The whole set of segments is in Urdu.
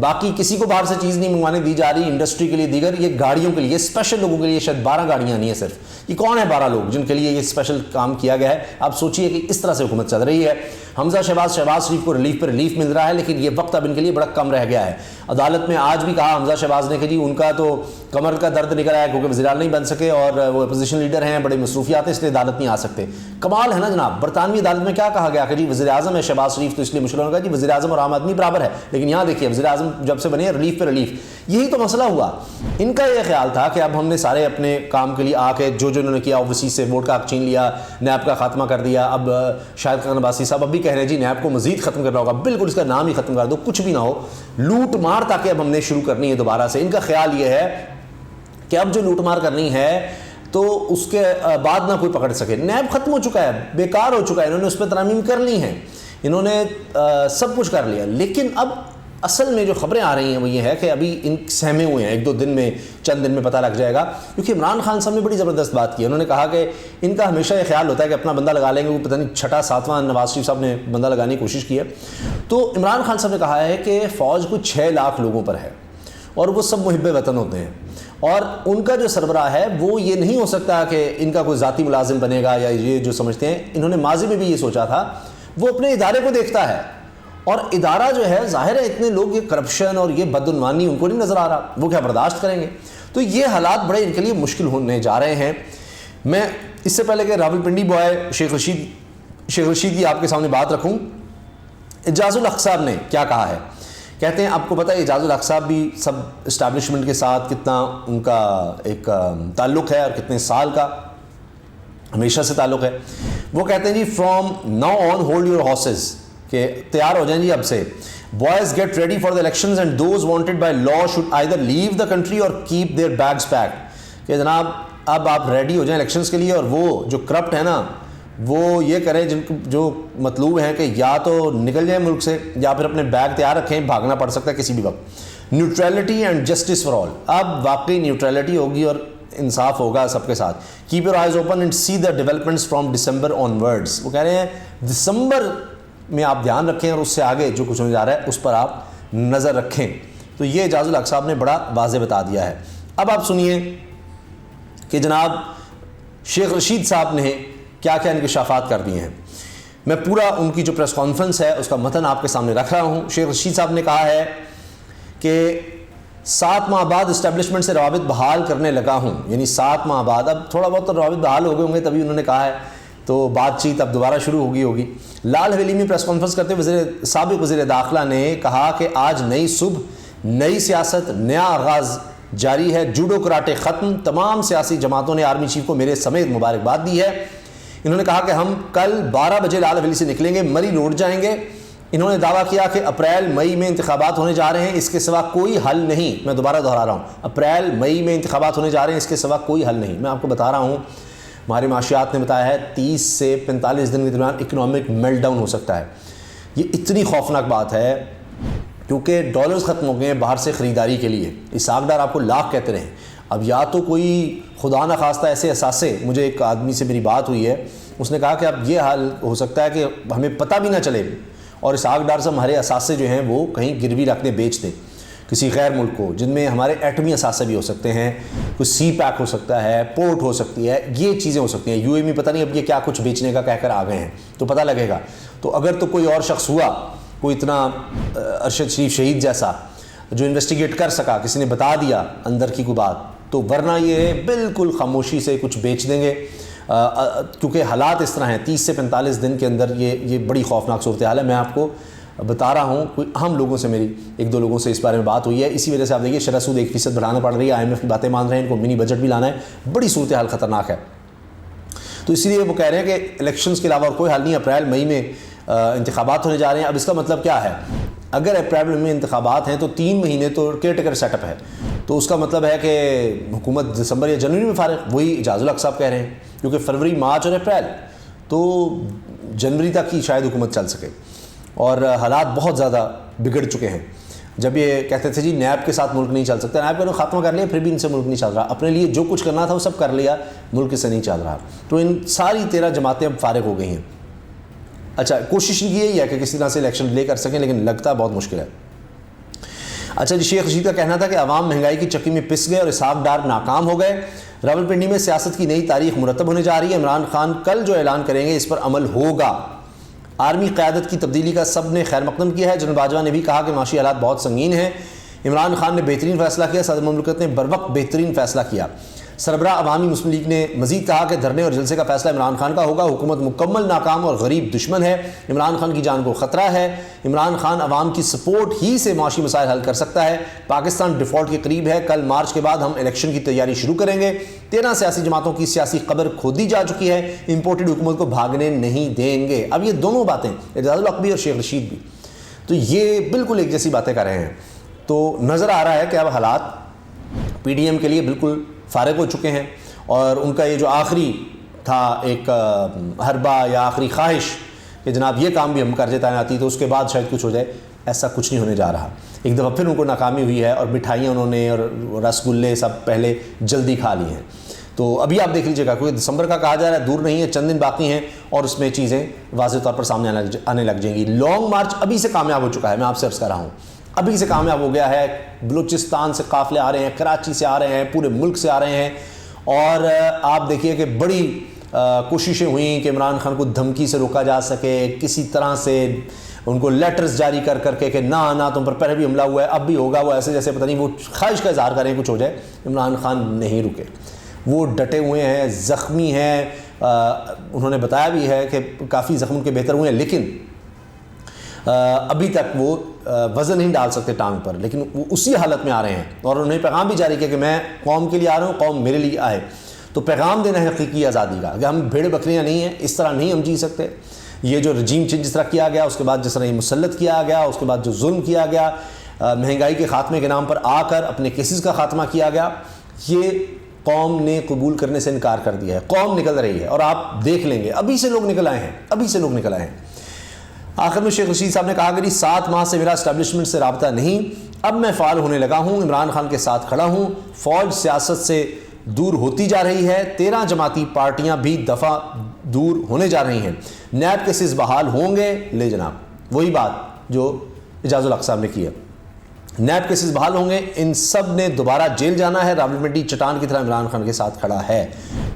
باقی کسی کو باہر سے چیز نہیں منگوانے دی جا رہی انڈسٹری کے لیے دیگر، یہ گاڑیوں کے لیے، اسپیشل لوگوں کے لیے شاید 12 گاڑیاں نہیں ہیں صرف، یہ کون ہے 12 لوگ جن کے لیے یہ اسپیشل کام کیا گیا ہے؟ آپ سوچئے کہ اس طرح سے حکومت چل رہی ہے۔ حمزہ شہباز شریف کو ریلیف پہ ریلیف مل رہا ہے، لیکن یہ وقت اب ان کے لیے بڑا کم رہ گیا ہے۔ عدالت میں آج بھی کہا حمزہ شہباز نے کہ جی ان کا تو کمر کا درد نکل آیا کیونکہ وزیر اعلیٰ نہیں بن سکے اور وہ اپوزیشن لیڈر ہیں، بڑے مصروفیات ہیں، اس لیے عدالت نہیں آ سکتے۔ کمال ہے نا جناب، برطانوی عدالت میں کیا کہا گیا کہ جی وزیر اعظم ہے شہباز شریف تو اس لیے مشکل ہوگا، جی وزیر اعظم اور عام آدمی برابر ہے، لیکن یہاں دیکھیے وزیر اعظم جب سے بنے ریلیف پہ ریلیف، یہی تو مسئلہ ہوا۔ ان کا یہ خیال تھا کہ اب ہم نے سارے اپنے کام کے لیے آ کے جو انہوں نے کیا اوورسیز سے ووٹ کا حق چھین لیا، نیب کا خاتمہ کر دیا، اب شاہد خان عباسی صاحب اب بھی کہہ رہے ہیں جی نیب کو مزید ختم کرنا ہوگا، بالکل اس کا نام ہی ختم کر دو، کچھ بھی نہ ہو، لوٹ مار تاکہ اب ہم نے شروع کرنی ہے دوبارہ سے۔ ان کا خیال یہ ہے کہ اب جو لوٹ مار کرنی ہے تو اس کے بعد نہ کوئی پکڑ سکے، نیب ختم ہو چکا ہے، بیکار ہو چکا ہے، انہوں نے اس پہ ترامیم کر لی ہیں، انہوں نے سب کچھ کر لیا، لیکن اب اصل میں جو خبریں آ رہی ہیں وہ یہ ہے کہ ابھی ان سہمے ہوئے ہیں، 1-2 دن میں چند دن میں پتہ لگ جائے گا، کیونکہ عمران خان صاحب نے بڑی زبردست بات کی، انہوں نے کہا کہ ان کا ہمیشہ یہ خیال ہوتا ہے کہ اپنا بندہ لگا لیں گے، وہ پتہ نہیں 6واں 7واں نواز شریف صاحب نے بندہ لگانے کی کوشش کی ہے۔ تو عمران خان صاحب نے کہا ہے کہ فوج کو 6 لاکھ لوگوں پر ہے اور وہ سب محب وطن ہوتے ہیں، اور ان کا جو سربراہ ہے وہ یہ نہیں ہو سکتا کہ ان کا کوئی ذاتی ملازم بنے گا یا یہ جو سمجھتے ہیں، انہوں نے ماضی میں بھی یہ سوچا تھا، وہ اپنے ادارے کو دیکھتا ہے، اور ادارہ جو ہے ظاہر ہے اتنے لوگ یہ کرپشن اور یہ بدعنوانی ان کو نہیں نظر آ رہا، وہ کیا برداشت کریں گے؟ تو یہ حالات بڑے ان کے لیے مشکل ہونے جا رہے ہیں۔ میں اس سے پہلے کہ راولپنڈی بوائے شیخ رشید کی آپ کے سامنے بات رکھوں، اعجاز الحق صاحب نے کیا کہا ہے؟ کہتے ہیں آپ کو پتہ ہے اعجاز الحق صاحب بھی سب اسٹیبلشمنٹ کے ساتھ کتنا ان کا ایک تعلق ہے اور کتنے سال کا ہمیشہ سے تعلق ہے۔ وہ کہتے ہیں جی from now on hold your horses, کہ تیار ہو جائیں جی اب سے، boys get ready for the elections and those wanted by law should either leave the country or keep their bags packed, کہ جناب اب آپ ریڈی ہو جائیں الیکشنز کے لیے، اور وہ جو کرپٹ ہے نا وہ یہ کریں جن کو جو مطلوب ہیں کہ یا تو نکل جائیں ملک سے یا پھر اپنے بیگ تیار رکھیں، بھاگنا پڑ سکتا ہے کسی بھی وقت۔ Neutrality and justice for all, اب واقعی نیوٹریلٹی ہوگی اور انصاف ہوگا سب کے ساتھ۔ Keep your eyes open and see the developments from December onwards, وہ کہہ رہے ہیں دسمبر میں آپ دھیان رکھیں اور اس سے آگے جو کچھ ہونے جا رہا ہے اس پر آپ نظر رکھیں۔ تو یہ اعجاز الحق صاحب نے بڑا واضح بتا دیا ہے۔ اب آپ سنیے کہ جناب شیخ رشید صاحب نے کیا کیا انکشافات کر دیے ہیں۔ میں پورا ان کی جو پریس کانفرنس ہے اس کا متن آپ کے سامنے رکھ رہا ہوں۔ شیخ رشید صاحب نے کہا ہے کہ 7 ماہ بعد اسٹیبلشمنٹ سے روابط بحال کرنے لگا ہوں، یعنی 7 ماہ بعد، اب تھوڑا بہت تو روابط بحال ہو گئے ہوں گے تبھی انہوں نے کہا ہے، تو بات چیت اب دوبارہ شروع ہوگی۔ لال حویلی میں پریس کانفرنس کرتے ہوئے سابق وزیر داخلہ نے کہا کہ آج نئی صبح، نئی سیاست، نیا آغاز جاری ہے، جوڈو کراٹے ختم، تمام سیاسی جماعتوں نے آرمی چیف کو میرے سمیت مبارکباد دی ہے۔ انہوں نے کہا کہ ہم کل 12 بجے لال حویلی سے نکلیں گے، مری لوٹ جائیں گے۔ انہوں نے دعویٰ کیا کہ اپریل مئی میں انتخابات ہونے جا رہے ہیں، اس کے سوا کوئی حل نہیں۔ میں دوبارہ دہرا رہا ہوں، اپریل مئی میں انتخابات ہونے جا رہے ہیں، اس کے سوا کوئی حل نہیں۔ میں آپ کو بتا رہا ہوں ہمارے معاشیات نے بتایا ہے 30 سے 45 دن کے درمیان اکنامک میلٹ ڈاؤن ہو سکتا ہے۔ یہ اتنی خوفناک بات ہے کیونکہ ڈالرز ختم ہو گئے ہیں باہر سے خریداری کے لیے، اسحاق ڈار آپ کو لاکھ کہتے رہیں، اب یا تو کوئی خدا نہ خواستہ ایسے اثاثے، مجھے ایک آدمی سے میری بات ہوئی ہے، اس نے کہا کہ اب یہ حال ہو سکتا ہے کہ ہمیں پتہ بھی نہ چلے اور اسحاق ڈار سے ہمارے اثاثے جو ہیں وہ کہیں گروی رکھ دیں، بیچ دیں کسی غیر ملک کو، جن میں ہمارے ایٹمی اثاثے بھی ہو سکتے ہیں، کوئی سی پیک ہو سکتا ہے، پورٹ ہو سکتی ہے، یہ چیزیں ہو سکتی ہیں۔ یو اے میں پتہ نہیں اب یہ کیا کچھ بیچنے کا کہہ کر آ گئے ہیں، تو پتہ لگے گا۔ تو اگر تو کوئی اور شخص ہوا، کوئی اتنا ارشد شریف شہید جیسا جو انویسٹیگیٹ کر سکا، کسی نے بتا دیا اندر کی کوئی بات، تو ورنہ یہ بالکل خاموشی سے کچھ بیچ دیں گے، کیونکہ حالات اس طرح ہیں۔ 30 سے 45 دن کے اندر یہ بڑی خوفناک صورتحال ہے۔ میں آپ کو بتا رہا ہوں، کوئی اہم لوگوں سے میری 1-2 لوگوں سے اس بارے میں بات ہوئی ہے، اسی وجہ سے آپ دیکھیے شرح سود 1% بڑھانا پڑ رہی ہے، IMF کی باتیں مان رہے ہیں، ان کو منی بجٹ بھی لانا ہے، بڑی صورتحال خطرناک ہے۔ تو اسی لیے وہ کہہ رہے ہیں کہ الیکشنز کے علاوہ اور کوئی حل نہیں، اپریل مئی میں انتخابات ہونے جا رہے ہیں۔ اب اس کا مطلب کیا ہے؟ اگر اپریل میں انتخابات ہیں تو 3 مہینے تو کیئر ٹیکر سیٹ اپ ہے، تو اس کا مطلب ہے کہ حکومت دسمبر یا جنوری میں فارغ، وہی اعجاز الحق صاحب کہہ رہے ہیں، کیونکہ فروری، مارچ اور اپریل، تو جنوری تک ہی شاید حکومت چل سکے، اور حالات بہت زیادہ بگڑ چکے ہیں۔ جب یہ کہتے تھے جی نیب کے ساتھ ملک نہیں چل سکتا، نیب کا خاتمہ کر لیا، پھر بھی ان سے ملک نہیں چل رہا، اپنے لیے جو کچھ کرنا تھا وہ سب کر لیا، ملک سے نہیں چل رہا، تو ان ساری 13 جماعتیں اب فارغ ہو گئی ہیں۔ اچھا، کوشش یہی ہے کہ کسی طرح سے الیکشن ڈیلے کر سکیں، لیکن لگتا بہت مشکل ہے۔ اچھا جی، شیخ رشید کا کہنا تھا کہ عوام مہنگائی کی چکی میں پس گئے اور اسحاق ڈار ناکام ہو گئے۔ راولپنڈی میں سیاست کی نئی تاریخ مرتب ہونے جا رہی ہے، عمران خان کل جو اعلان کریں گے اس پر عمل ہوگا۔ آرمی قیادت کی تبدیلی کا سب نے خیر مقدم کیا ہے۔ جنرل باجوہ نے بھی کہا کہ معاشی حالات بہت سنگین ہیں، عمران خان نے بہترین فیصلہ کیا، صدر مملکت نے بروقت بہترین فیصلہ کیا۔ سربراہ عوامی مسلم لیگ نے مزید کہا کہ دھرنے اور جلسے کا فیصلہ عمران خان کا ہوگا، حکومت مکمل ناکام اور غریب دشمن ہے، عمران خان کی جان کو خطرہ ہے، عمران خان عوام کی سپورٹ ہی سے معاشی مسائل حل کر سکتا ہے، پاکستان ڈیفالٹ کے قریب ہے، کل مارچ کے بعد ہم الیکشن کی تیاری شروع کریں گے، 13 سیاسی جماعتوں کی سیاسی قبر کھودی جا چکی ہے، امپورٹڈ حکومت کو بھاگنے نہیں دیں گے۔ اب یہ دونوں باتیں اعجاز الحق بھی اور شیخ رشید بھی تو یہ بالکل ایک جیسی باتیں کر رہے ہیں، تو نظر آ رہا ہے کہ اب حالات پی ڈی ایم کے لیے بالکل فارغ ہو چکے ہیں، اور ان کا یہ جو آخری تھا ایک حربہ یا آخری خواہش کہ جناب یہ کام بھی ہم کر دیتا آتی تو اس کے بعد شاید کچھ ہو جائے، ایسا کچھ نہیں ہونے جا رہا۔ ایک دفعہ پھر ان کو ناکامی ہوئی ہے اور مٹھائیاں انہوں نے اور رس گلے سب پہلے جلدی کھا لی ہیں۔ تو ابھی آپ دیکھ لیجیے گا، کیونکہ دسمبر کا کہا جا رہا ہے، دور نہیں ہے، چند دن باقی ہیں اور اس میں چیزیں واضح طور پر سامنے آنے لگ جائیں گی۔ لانگ مارچ ابھی سے کامیاب ہو چکا ہے، میں آپ سے عرض کر رہا ہوں، ابھی سے کامیاب ہو گیا ہے۔ بلوچستان سے قافلے آ رہے ہیں، کراچی سے آ رہے ہیں، پورے ملک سے آ رہے ہیں، اور آپ دیکھیے کہ بڑی کوششیں ہوئیں کہ عمران خان کو دھمکی سے روکا جا سکے، کسی طرح سے ان کو لیٹرز جاری کر کر کے کہ نہ تم پر پہلے بھی حملہ ہوا ہے، اب بھی ہوگا، وہ ایسے جیسے پتہ نہیں وہ خواہش کا اظہار کریں کچھ ہو جائے۔ عمران خان نہیں رکے، وہ ڈٹے ہوئے ہیں، زخمی ہیں، انہوں نے بتایا بھی ہے کہ کافی زخم ان کے بہتر ہوئے ہیں، لیکن ابھی تک وہ وزن نہیں ڈال سکتے ٹانگ پر، لیکن وہ اسی حالت میں آ رہے ہیں، اور انہوں نے پیغام بھی جاری کیا کہ میں قوم کے لیے آ رہا ہوں، قوم میرے لیے آئے۔ تو پیغام دینا ہے حقیقی آزادی کا کہ ہم بھیڑ بکریاں نہیں ہیں، اس طرح نہیں ہم جی سکتے۔ یہ جو رجیم چینج جس طرح کیا گیا، اس کے بعد جس طرح یہ مسلط کیا گیا، اس کے بعد جو ظلم کیا گیا، مہنگائی کے خاتمے کے نام پر آ کر اپنے کیسز کا خاتمہ کیا گیا، یہ قوم نے قبول کرنے سے انکار کر دیا ہے۔ قوم نکل رہی ہے، اور آپ دیکھ لیں گے ابھی سے لوگ نکل آئے ہیں۔ آخر میں شیخ رشید صاحب نے کہا کہ 7 ماہ سے میرا اسٹیبلشمنٹ سے رابطہ نہیں، اب میں فعال ہونے لگا ہوں، عمران خان کے ساتھ کھڑا ہوں، فوج سیاست سے دور ہوتی جا رہی ہے، 13 جماعتی پارٹیاں بھی دفعہ دور ہونے جا رہی ہیں، نیب کیسز بحال ہوں گے۔ لے جناب، وہی بات جو اعجاز الحق صاحب نے کی ہے، نیب کیسز بحال ہوں گے، ان سب نے دوبارہ جیل جانا ہے، راولپنڈی چٹان کی طرح عمران خان کے ساتھ کھڑا ہے۔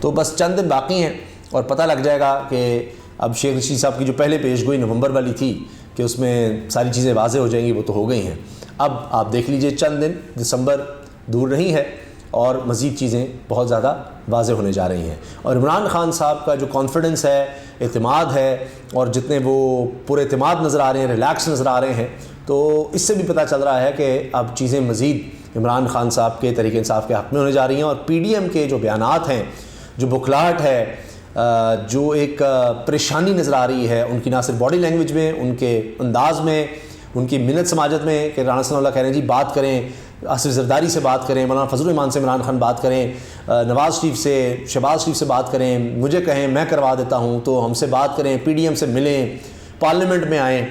تو بس چند دن باقی ہیں اور پتہ لگ جائے گا کہ اب شیخ رشید صاحب کی جو پہلے پیش گوئی نومبر والی تھی کہ اس میں ساری چیزیں واضح ہو جائیں گی، وہ تو ہو گئی ہیں۔ اب آپ دیکھ لیجئے چند دن، دسمبر دور نہیں ہے اور مزید چیزیں بہت زیادہ واضح ہونے جا رہی ہیں، اور عمران خان صاحب کا جو کانفیڈنس ہے، اعتماد ہے، اور جتنے وہ پورے اعتماد نظر آ رہے ہیں، ریلیکس نظر آ رہے ہیں، تو اس سے بھی پتہ چل رہا ہے کہ اب چیزیں مزید عمران خان صاحب کے تحریک انصاف کے حق میں ہونے جا رہی ہیں، اور پی ڈی ایم کے جو بیانات ہیں، جو بکھلاہٹ ہے، جو ایک پریشانی نظر آ رہی ہے ان کی، نہ صرف باڈی لینگویج میں، ان کے انداز میں، ان کی منت سماجت میں، کہ رانا ثناء اللہ کہہ رہے ہیں جی بات کریں، آصف زرداری سے بات کریں، مولانا فضل الرحمان سے عمران خان بات کریں، نواز شریف سے، شہباز شریف سے بات کریں، مجھے کہیں میں کروا دیتا ہوں، تو ہم سے بات کریں، پی ڈی ایم سے ملیں، پارلیمنٹ میں آئیں،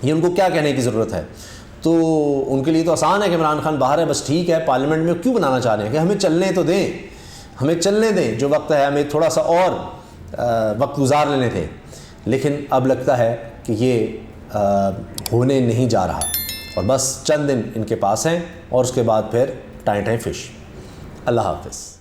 یہ ان کو کیا کہنے کی ضرورت ہے؟ تو ان کے لیے تو آسان ہے کہ عمران خان باہر ہے، بس ٹھیک ہے، پارلیمنٹ میں کیوں بنانا چاہ رہے ہیں کہ ہمیں چلنے تو دیں، ہمیں چلنے دیں، جو وقت ہے ہمیں تھوڑا سا اور وقت گزار لینے تھے، لیکن اب لگتا ہے کہ یہ ہونے نہیں جا رہا، اور بس چند دن ان کے پاس ہیں، اور اس کے بعد پھر ٹائیں ٹائیں فش۔ اللہ حافظ۔